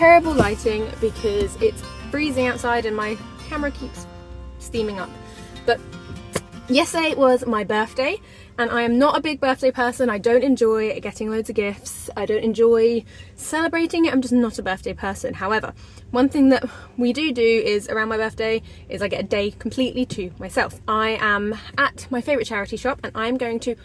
terrible lighting because it's freezing outside and my camera keeps steaming up. But yesterday was my birthday and I am not a big birthday person. I don't enjoy getting loads of gifts. I don't enjoy celebrating it. I'm just not a birthday person. However, one thing that we do is around my birthday is I get a day completely to myself. I am at my favourite charity shop and I'm going to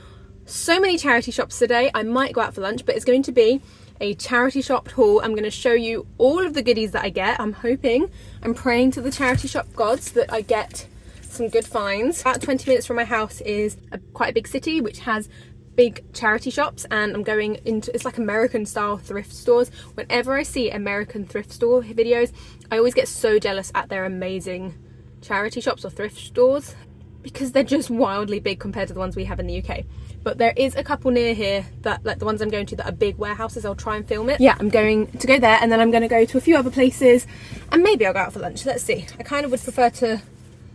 so many charity shops today. I might go out for lunch, but it's going to be a charity shop haul. I'm going to show you all of the goodies that I get. I'm praying to the charity shop gods that I get some good finds. About 20 minutes from my house is quite a big city which has big charity shops, and I'm going into, it's like American style thrift stores. Whenever I see American thrift store videos, I always get so jealous at their amazing charity shops or thrift stores because they're just wildly big compared to the ones we have in the UK. But there is a couple near here that, like the ones I'm going to, that are big warehouses. I'll try and film it. Yeah, I'm going to go there and then I'm going to go to a few other places and maybe I'll go out for lunch. Let's see. I kind of would prefer to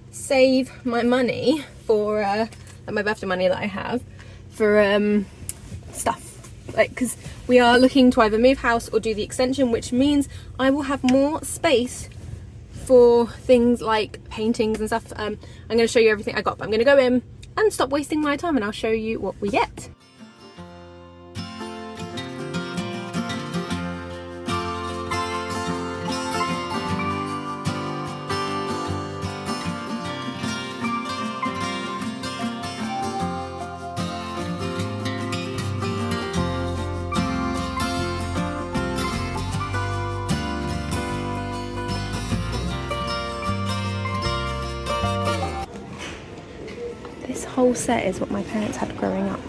save my money for my birthday money that I have for stuff, like, because we are looking to either move house or do the extension, which means I will have more space for things like paintings and stuff. I'm going to show you everything I got, but I'm going to go in and stop wasting my time and I'll show you what we get. This whole set is what my parents had growing up.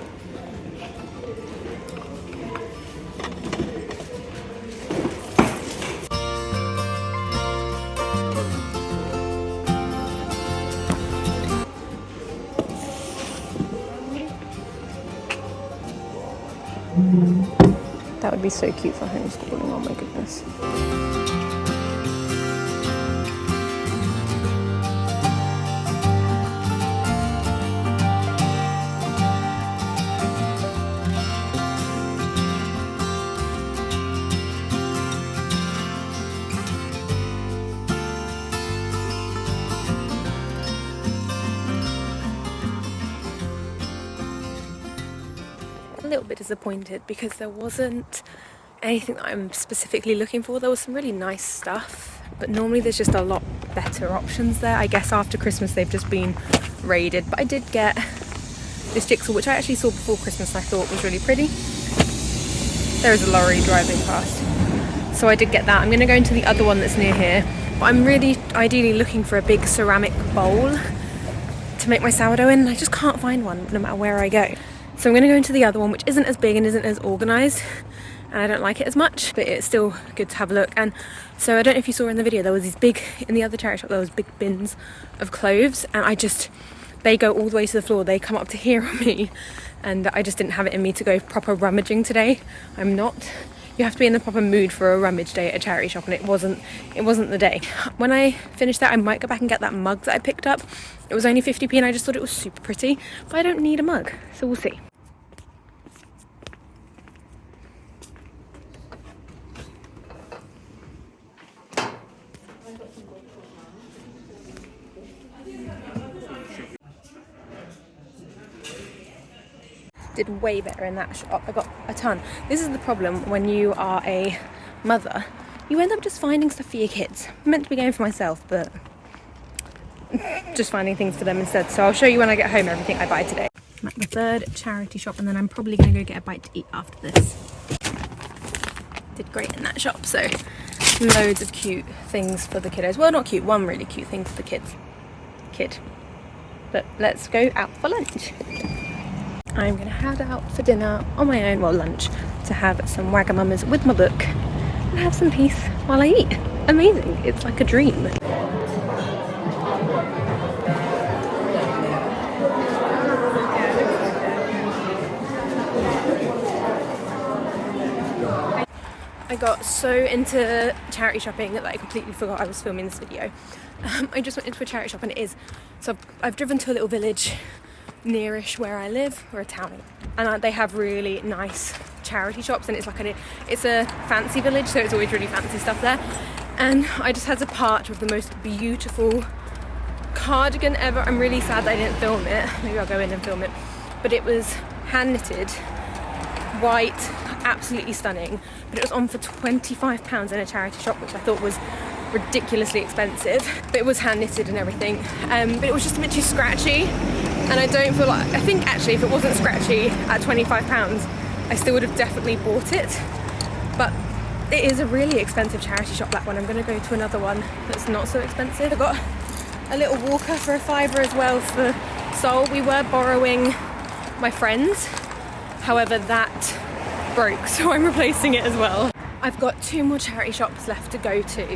That would be so cute for homeschooling, oh my goodness. A little bit disappointed because there wasn't anything that I'm specifically looking for. There was some really nice stuff, but normally there's just a lot better options there. I guess after Christmas they've just been raided, but I did get this jigsaw which I actually saw before Christmas and I thought was really pretty. There is a lorry driving past, so I did get that. I'm going to go into the other one that's near here, but I'm really ideally looking for a big ceramic bowl to make my sourdough in. I just can't find one no matter where I go. So I'm going to go into the other one, which isn't as big and isn't as organised, and I don't like it as much, but it's still good to have a look. And so I don't know if you saw in the video, there was these big, in the other charity shop, there was big bins of cloves, and they go all the way to the floor. They come up to here on me, and I just didn't have it in me to go proper rummaging today. You have to be in the proper mood for a rummage day at a charity shop, and it wasn't the day. When I finish that, I might go back and get that mug that I picked up. It was only 50p and I just thought it was super pretty, but I don't need a mug, so we'll see. Did way better in that shop. I got a ton. This is the problem when you are a mother. You end up just finding stuff for your kids. I'm meant to be going for myself, but just finding things for them instead. So I'll show you when I get home everything I buy today. I'm at the third charity shop and then I'm probably going to go get a bite to eat after this. Did great in that shop, so loads of cute things for the kiddos. Well, not cute, one really cute thing for the kid. But let's go out for lunch. I'm going to head out for dinner on my own, well lunch, to have some Wagamamas with my book and have some peace while I eat. Amazing, it's like a dream. I got so into charity shopping that I completely forgot I was filming this video. I just went into a charity shop and so I've driven to a little village nearish where I live, or a town, and they have really nice charity shops, and it's a fancy village, so it's always really fancy stuff there. And I just had to part with the most beautiful cardigan ever. I'm really sad that I didn't film it. Maybe I'll go in and film it. But it was hand knitted, white, absolutely stunning. But it was on for £25 in a charity shop, which I thought was ridiculously expensive. But it was hand knitted and everything. But it was just a bit too scratchy. And I don't feel like, I think actually if it wasn't scratchy at £25, I still would have definitely bought it. But it is a really expensive charity shop, that one. I'm going to go to another one that's not so expensive. I got a little walker for £5 as well for Sol. We were borrowing my friend's, however that broke, so I'm replacing it as well. I've got 2 more charity shops left to go to,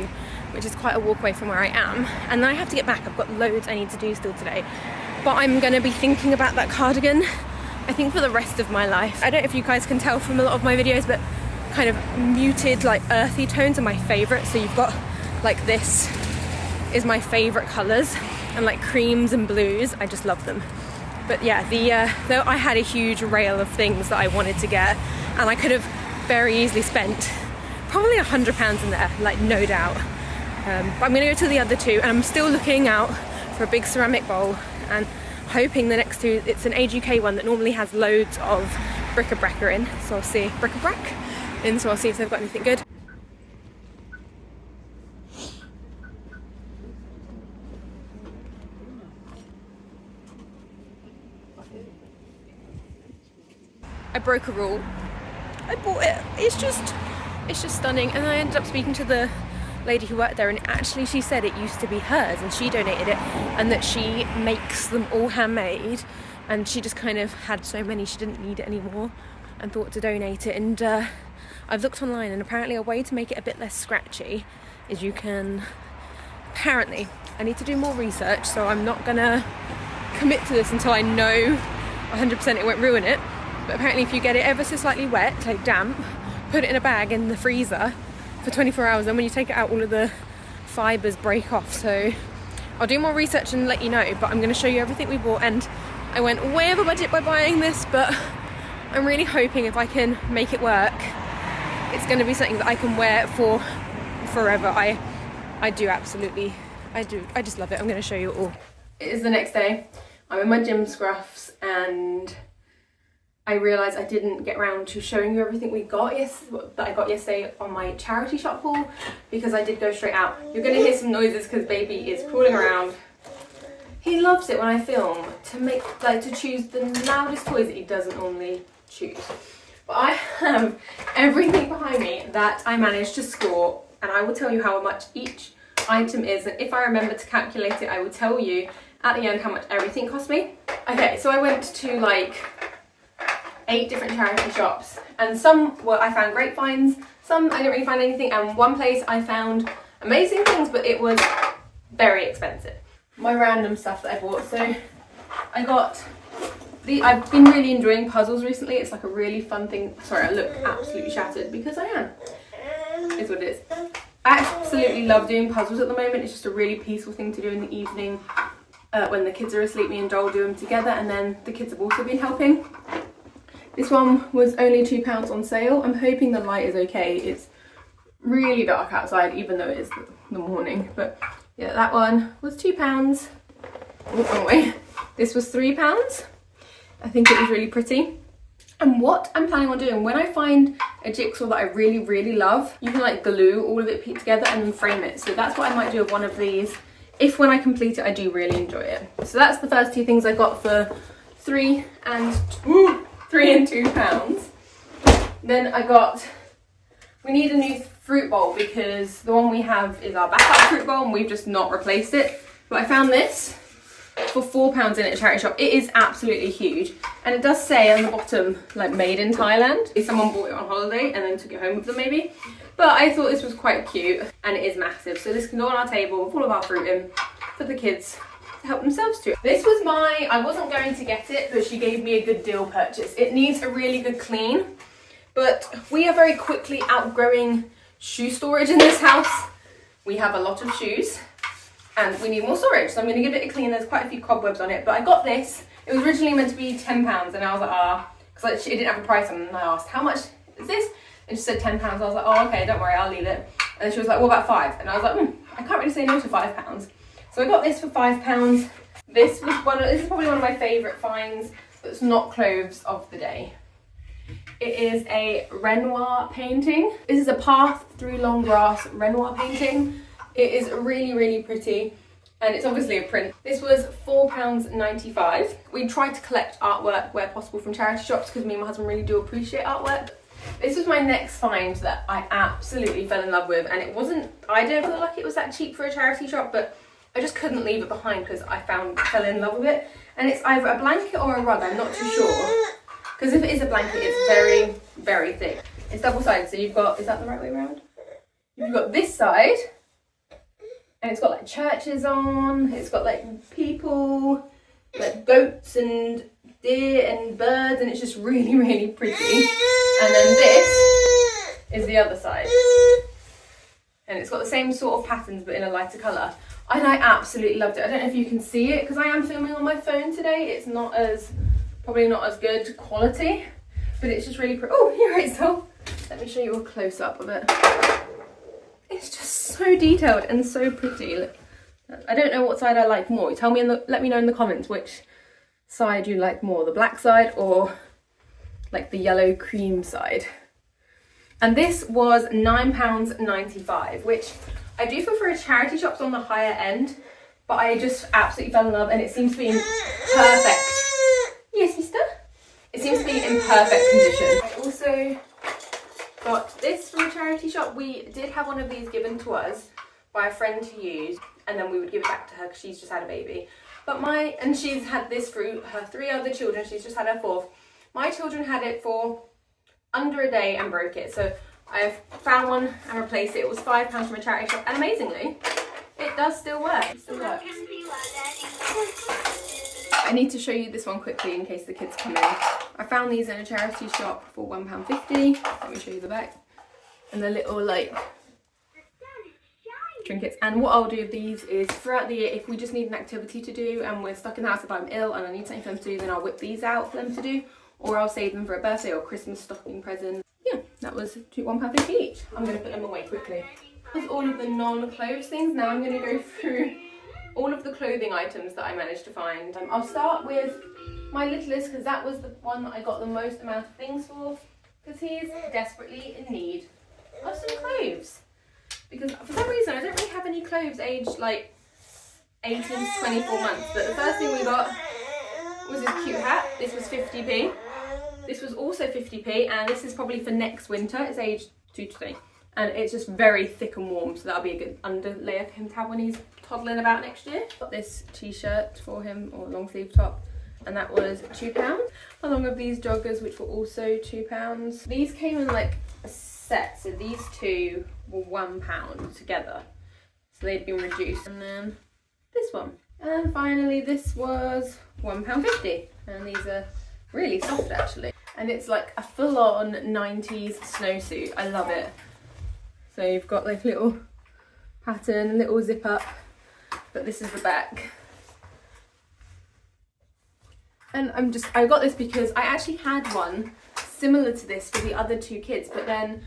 which is quite a walk away from where I am, and then I have to get back. I've got loads I need to do still today, but I'm going to be thinking about that cardigan, I think, for the rest of my life. I don't know if you guys can tell from a lot of my videos, but kind of muted, like earthy tones are my favourite. So you've got like, this is my favourite colours, and like creams and blues, I just love them. But yeah, though I had a huge rail of things that I wanted to get, and I could have very easily spent probably £100 in there, like, no doubt. But I'm gonna go to the other 2, and I'm still looking out for a big ceramic bowl, and hoping the next 2, it's an Age UK one that normally has loads of bric-a-brac in, so I'll see bric-a-brac in, so I'll see if they've got anything good. I broke a rule. I bought it. It's just stunning. And I ended up speaking to the lady who worked there, and actually she said it used to be hers and she donated it, and that she makes them all handmade, and she just kind of had so many she didn't need it anymore and thought to donate it. And I've looked online, and apparently a way to make it a bit less scratchy is you can, apparently, I need to do more research, so I'm not gonna commit to this until I know 100% it won't ruin it. But apparently if you get it ever so slightly wet, like damp, put it in a bag in the freezer for 24 hours, and when you take it out, all of the fibres break off. So I'll do more research and let you know, but I'm going to show you everything we bought. And I went way over budget by buying this, but I'm really hoping if I can make it work, it's going to be something that I can wear for forever. I do absolutely, I just love it. I'm going to show you all. It is the next day. I'm in my gym scruffs, and I realised I didn't get around to showing you everything we got that I got yesterday on my charity shop haul, because I did go straight out. You're going to hear some noises because baby is crawling around. He loves it when I film to choose the loudest toys that he doesn't normally choose. But I have everything behind me that I managed to score, and I will tell you how much each item is, and if I remember to calculate it, I will tell you at the end how much everything cost me. Okay, so I went to like 8 different charity shops, and some I found great finds, some I didn't really find anything, and one place I found amazing things, but it was very expensive. My random stuff that I bought. So I got I've been really enjoying puzzles recently. It's like a really fun thing. Sorry, I look absolutely shattered because I am. Is what it is. I absolutely love doing puzzles at the moment. It's just a really peaceful thing to do in the evening when the kids are asleep. Me and Joel do them together, and then the kids have also been helping. This one was only £2 on sale. I'm hoping the light is okay. It's really dark outside, even though it is the morning. But yeah, that one was £2. Oh, wrong way. This was £3. I think it was really pretty. And what I'm planning on doing, when I find a jigsaw that I really, really love, you can like glue all of it together and then frame it. So that's what I might do with one of these, if when I complete it, I do really enjoy it. So that's the first 2 things I got for £3 and £2. Then we need a new fruit bowl because the one we have is our backup fruit bowl and we've just not replaced it. But I found this for £4 in a charity shop. It is absolutely huge, and it does say on the bottom like made in Thailand. Someone bought it on holiday and then took it home with them maybe. But I thought this was quite cute, and it is massive, so this can go on our table with all of our fruit in for the kids to help themselves to. This was I wasn't going to get it, but she gave me a good deal purchase. It needs a really good clean, but we are very quickly outgrowing shoe storage in this house. We have a lot of shoes and we need more storage, so I'm going to give it a clean. There's quite a few cobwebs on it, but I got this. It was originally meant to be £10, and I was like, because it didn't have a price on it, and I asked, how much is this? And she said £10. I was like, oh, okay, don't worry, I'll leave it. And she was like, what about £5? And I was like, I can't really say no to £5. So I got this for £5. This is probably one of my favourite finds that's not clothes of the day. It is a Renoir painting. This is a Path Through Long Grass Renoir painting. It is really, really pretty. And it's obviously a print. This was £4.95. We tried to collect artwork where possible from charity shops because me and my husband really do appreciate artwork. This was my next find that I absolutely fell in love with, and I don't feel like it was that cheap for a charity shop, but I just couldn't leave it behind because I fell in love with it. And it's either a blanket or a rug, I'm not too sure. Because if it is a blanket, it's very, very thick. It's double-sided, so you've got, is that the right way around? You've got this side, and it's got like churches on, it's got like people, like goats and deer and birds, and it's just really, really pretty. And then this is the other side. And it's got the same sort of patterns but in a lighter colour. And I absolutely loved it. I don't know if you can see it because I am filming on my phone today. It's probably not as good quality, but it's just really pretty. Oh, you're right, so let me show you a close up of it. It's just so detailed and so pretty. Look, I don't know what side I like more. Tell me let me know in the comments which side you like more, the black side or like the yellow cream side. And this was £9.95, which I do feel for a charity shop's on the higher end, but I just absolutely fell in love, and it seems to be in perfect. Yes, mister? It seems to be in perfect condition. I also got this from a charity shop. We did have one of these given to us by a friend to use, and then we would give it back to her because she's just had a baby. And she's had this for her 3 other children. She's just had her 4th. My children had it for under a day and broke it. So I've found one and replaced it. It was £5 from a charity shop, and amazingly, it does still work. It still works. I need to show you this one quickly in case the kids come in. I found these in a charity shop for £1.50. Let me show you the back. And the little like trinkets. And what I'll do with these is throughout the year, if we just need an activity to do and we're stuck in the house, if I'm ill and I need something for them to do, then I'll whip these out for them to do, or I'll save them for a birthday or Christmas stocking present. Yeah, that was £1.50 each. I'm going to put them away quickly. With all of the non-clothes things, now I'm going to go through all of the clothing items that I managed to find. I'll start with my littlest because that was the one that I got the most amount of things for, because he's desperately in need of some clothes. Because for some reason I don't really have any clothes aged like 18 to 24 months, but the first thing we got was this cute hat. This was 50p. This was also 50p, and this is probably for next winter. It's aged 2 to 3. And it's just very thick and warm, so that'll be a good underlayer for him to have when he's toddling about next year. Got this t-shirt for him, or long sleeve top, and that was £2. Along with these joggers, which were also £2. These came in like a set, so these two were £1 together. So they'd been reduced. And then this one. And finally this was £1.50. And these are really soft actually. And it's like a full-on 90s snowsuit. I love it. So you've got like little pattern, little zip up, but this is the back. And I got this because I actually had one similar to this for the other 2 kids, but then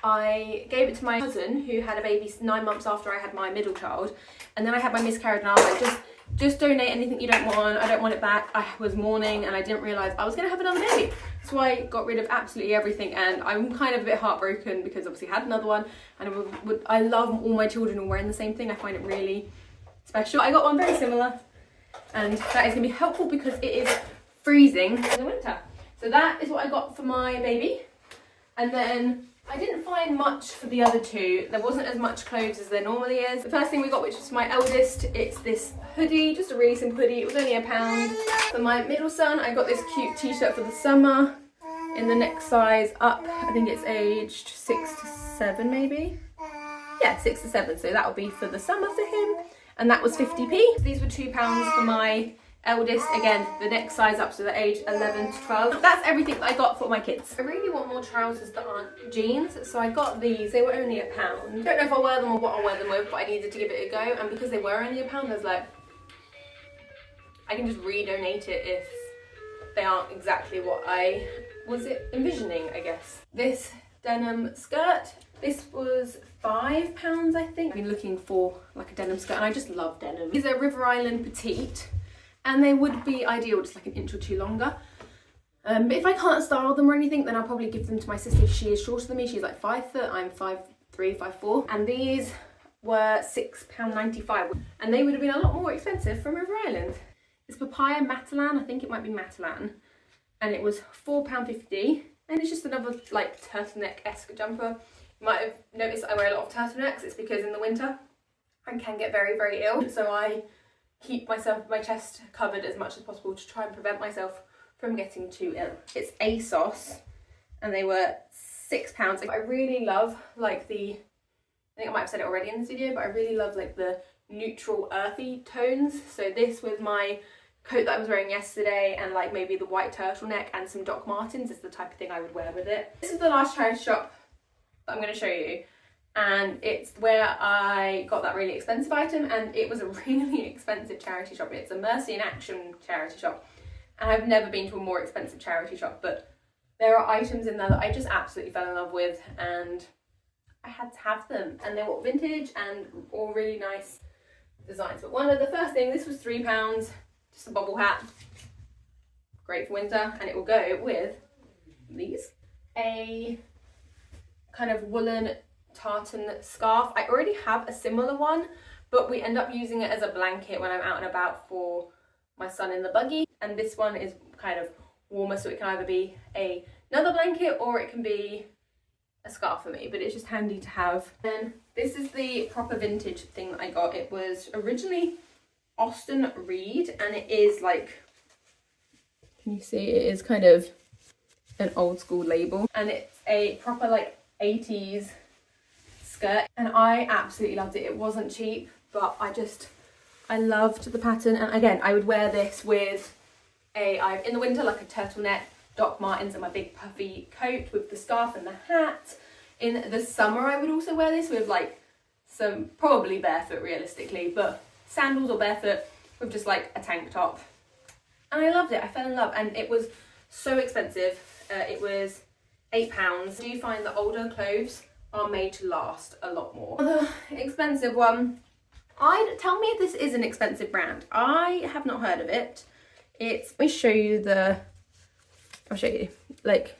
I gave it to my cousin who had a baby 9 months after I had my middle child, and then I had my miscarriage, and I was like, just donate anything you don't want. I don't want it back. I was mourning and I didn't realise I was going to have another baby. So I got rid of absolutely everything, and I'm kind of a bit heartbroken because obviously I had another one, and I love all my children all wearing the same thing. I find it really special. I got one very similar, and that is going to be helpful because it is freezing in the winter. So that is what I got for my baby. And then I didn't find much for the other 2. There wasn't as much clothes as there normally is. The first thing we got, which was my eldest, it's this hoodie, just a really simple hoodie. It was only £1. For my middle son, I got this cute t-shirt for the summer in the next size up. I think it's aged 6 to 7 maybe. Yeah, 6 to 7. So that will be for the summer for him. And that was 50p. These were £2 for my eldest, again the next size up, so the age 11 to 12. That's everything that I got for my kids. I really want more trousers that aren't jeans, so I got these. They were only £1. Don't know if I'll wear them or what I'll wear them with, but I needed to give it a go, and because they were only £1, there's like, I can just redonate it if they aren't exactly what I was it envisioning, I guess. This denim skirt, this was £5, I think. I've been looking for like a denim skirt and I just love denim. These are River Island Petite and they would be ideal just like an inch or two longer. But if I can't style them or anything, then I'll probably give them to my sister. She is shorter than me. She's like 5 foot, I'm 5'3", 5'4". And these were £6.95 and they would have been a lot more expensive from River Island. It's Papaya Matalan, I think it might be Matalan. And it was £4.50. And it's just another like turtleneck-esque jumper. You might have noticed I wear a lot of turtlenecks. It's because in the winter I can get very, very ill. So I keep my chest covered as much as possible to try and prevent myself from getting too ill. It's ASOS and they were £6. I really love like I think I might have said it already in this video, but I really love like the neutral earthy tones. So this was my coat that I was wearing yesterday, and like maybe the white turtleneck and some Doc Martens is the type of thing I would wear with it. This is the last charity shop that I'm going to show you, and it's where I got that really expensive item, and it was a really expensive charity shop. It's a Mercy in Action charity shop, and I've never been to a more expensive charity shop, but there are items in there that I just absolutely fell in love with, and I had to have them, and they were vintage and all really nice designs. But one of the first thing, this was £3, just a bobble hat, great for winter, and it will go with these. A kind of woolen tartan scarf. I already have a similar one, but we end up using it as a blanket when I'm out and about for my son in the buggy. And this one is kind of warmer, so it can either be another blanket or it can be a scarf for me, but it's just handy to have. And this is the proper vintage thing that I got. It was originally Austin Reed, and it is like, can you see, it is kind of an old school label, and it's a proper like 80s skirt, and I absolutely loved it. It wasn't cheap, but I loved the pattern. And again, I would wear this with in the winter, like a turtleneck, Doc Martens, and my big puffy coat with the scarf and the hat. In the summer, I would also wear this with like some, probably barefoot realistically, but sandals or barefoot with just like a tank top. And I loved it. I fell in love, and it was so expensive. It was £8. I do find that older clothes are made to last a lot more. Another expensive one. Tell me if this is an expensive brand. I have not heard of it. Let me show you I'll show you. Like,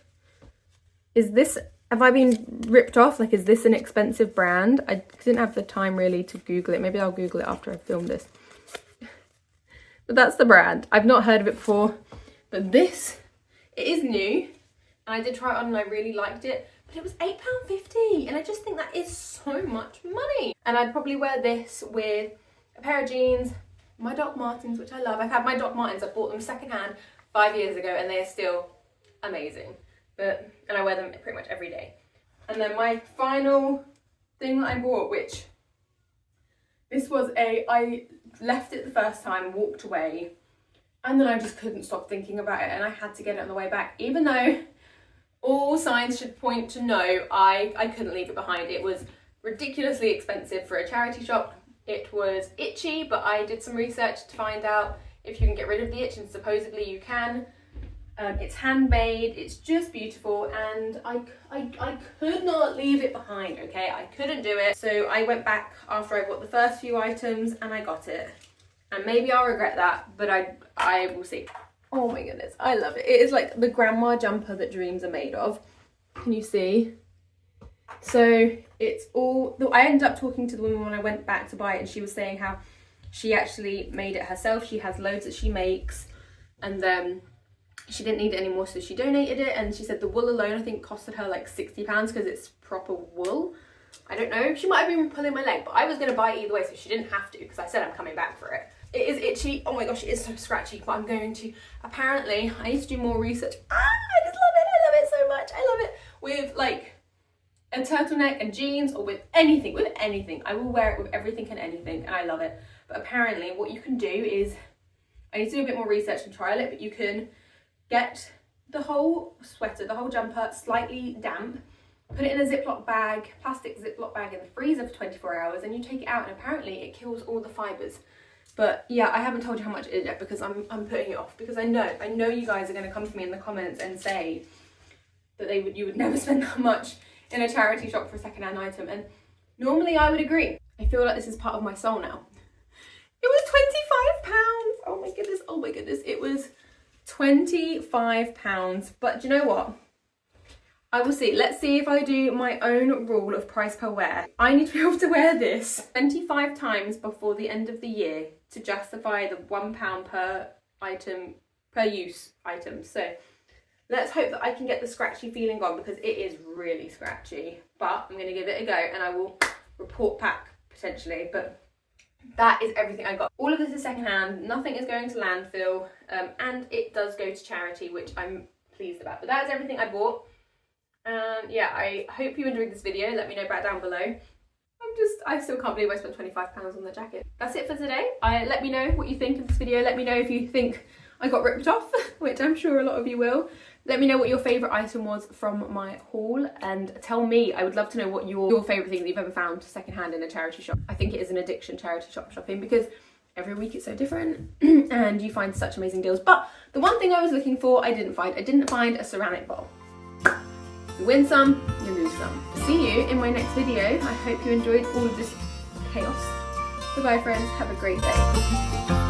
have I been ripped off? Like, is this an expensive brand? I didn't have the time really to Google it. Maybe I'll Google it after I film this. But that's the brand. I've not heard of it before. But it is new. And I did try it on and I really liked it. But it was £8.50. And I just think that is so much money. And I'd probably wear this with a pair of jeans, my Doc Martens, which I love. I've had my Doc Martens. I bought them secondhand 5 years ago and they are still amazing. And I wear them pretty much every day. And then my final thing that I bought, which I left it the first time, walked away, and then I just couldn't stop thinking about it, and I had to get it on the way back. Even though all signs should point to no, I couldn't leave it behind. It was ridiculously expensive for a charity shop. It was itchy, but I did some research to find out if you can get rid of the itch, and supposedly you can. It's handmade, it's just beautiful, and I could not leave it behind, okay? I couldn't do it. So I went back after I bought the first few items and I got it. And maybe I'll regret that, but I will see. Oh my goodness, I love it. It is like the grandma jumper that dreams are made of. Can you see? So it's I ended up talking to the woman when I went back to buy it, and she was saying how she actually made it herself. She has loads that she makes, and then she didn't need it anymore, so she donated it. And she said the wool alone, I think, costed her like £60 because it's proper wool. I don't know. She might have been pulling my leg, but I was going to buy it either way, so she didn't have to because I said I'm coming back for it. It is itchy. Oh my gosh, it is so scratchy, but I'm going to, apparently, I need to do more research. I just love it. I love it so much. I love it. With like a turtleneck and jeans, or with anything. I will wear it with everything and anything, and I love it. But apparently what you can do is, I need to do a bit more research and trial it, but you can get the whole sweater, the whole jumper slightly damp, put it in a Ziploc bag, plastic Ziploc bag in the freezer for 24 hours, and you take it out, and apparently it kills all the fibres. But yeah, I haven't told you how much it is yet because I'm putting it off, because I know you guys are going to come to me in the comments and say, that you would never spend that much in a charity shop for a secondhand item, and normally I would agree. I feel like this is part of my soul now. It was £25. Oh my goodness, oh my goodness. It was £25. But do you know what? I will see. Let's see if I do my own rule of price per wear. I need to be able to wear this 25 times before the end of the year to justify the £1 per item, per use item. So let's hope that I can get the scratchy feeling gone, because it is really scratchy. But I'm going to give it a go and I will report back potentially. But that is everything I got. All of this is secondhand. Nothing is going to landfill, and it does go to charity, which I'm pleased about. But that is everything I bought. And yeah, I hope you enjoyed this video. Let me know back down below. I still can't believe I spent £25 on the jacket. That's it for today. Let me know what you think of this video. Let me know if you think I got ripped off, which I'm sure a lot of you will. Let me know what your favourite item was from my haul, and tell me, I would love to know what your favourite thing that you've ever found secondhand in a charity shop. I think it is an addiction, charity shop shopping, because every week it's so different and you find such amazing deals. But the one thing I was looking for, I didn't find. I didn't find a ceramic bowl. You win some, you lose some. See you in my next video. I hope you enjoyed all of this chaos. Goodbye friends, have a great day.